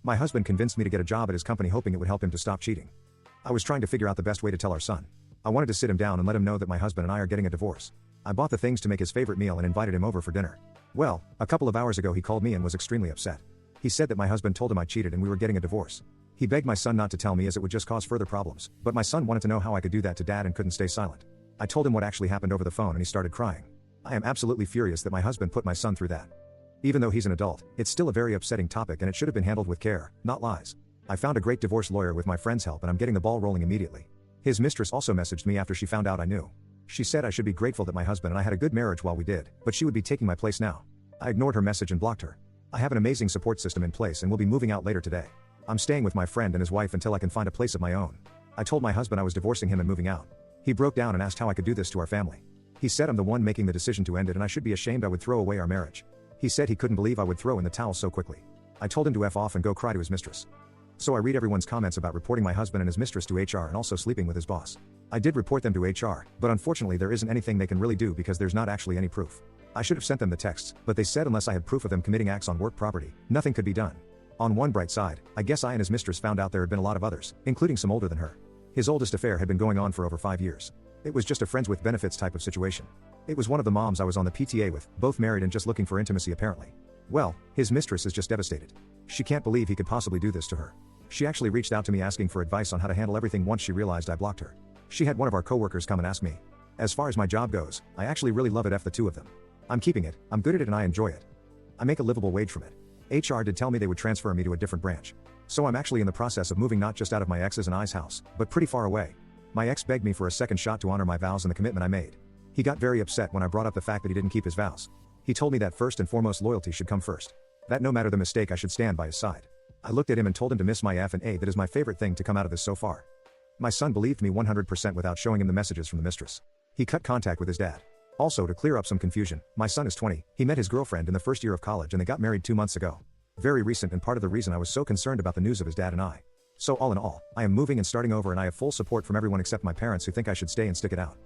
My husband convinced me to get a job at his company hoping it would help him to stop cheating. I was trying to figure out the best way to tell our son. I wanted to sit him down and let him know that my husband and I are getting a divorce. I bought the things to make his favorite meal and invited him over for dinner. Well, a couple of hours ago he called me and was extremely upset. He said that my husband told him I cheated and we were getting a divorce. He begged my son not to tell me as it would just cause further problems, but my son wanted to know how I could do that to dad and couldn't stay silent. I told him what actually happened over the phone and he started crying. I am absolutely furious that my husband put my son through that. Even though he's an adult, it's still a very upsetting topic and it should have been handled with care, not lies. I found a great divorce lawyer with my friend's help and I'm getting the ball rolling immediately. His mistress also messaged me after she found out I knew. She said I should be grateful that my husband and I had a good marriage while we did, but she would be taking my place now. I ignored her message and blocked her. I have an amazing support system in place and will be moving out later today. I'm staying with my friend and his wife until I can find a place of my own. I told my husband I was divorcing him and moving out. He broke down and asked how I could do this to our family. He said I'm the one making the decision to end it and I should be ashamed I would throw away our marriage. He said he couldn't believe I would throw in the towel so quickly. I told him to F off and go cry to his mistress. So I read everyone's comments about reporting my husband and his mistress to HR and also sleeping with his boss. I did report them to HR, but unfortunately there isn't anything they can really do because there's not actually any proof. I should have sent them the texts, but they said unless I had proof of them committing acts on work property, nothing could be done. On one bright side, I guess I and his mistress found out there had been a lot of others, including some older than her. His oldest affair had been going on for over 5 years. It was just a friends with benefits type of situation. It was one of the moms I was on the PTA with, both married and just looking for intimacy apparently. Well, his mistress is just devastated. She can't believe he could possibly do this to her. She actually reached out to me asking for advice on how to handle everything once she realized I blocked her. She had one of our coworkers come and ask me. As far as my job goes, I actually really love it F the two of them. I'm keeping it, I'm good at it and I enjoy it. I make a livable wage from it. HR did tell me they would transfer me to a different branch. So I'm actually in the process of moving not just out of my ex's and I's house, but pretty far away. My ex begged me for a second shot to honor my vows and the commitment I made. He got very upset when I brought up the fact that he didn't keep his vows. He told me that first and foremost loyalty should come first. That no matter the mistake I should stand by his side. I looked at him and told him to miss my F and A. That is my favorite thing to come out of this so far. My son believed me 100% without showing him the messages from the mistress. He cut contact with his dad. Also, to clear up some confusion, my son is 20, he met his girlfriend in the first year of college and they got married 2 months ago. Very recent and part of the reason I was so concerned about the news of his dad and I. So all in all, I am moving and starting over and I have full support from everyone except my parents who think I should stay and stick it out.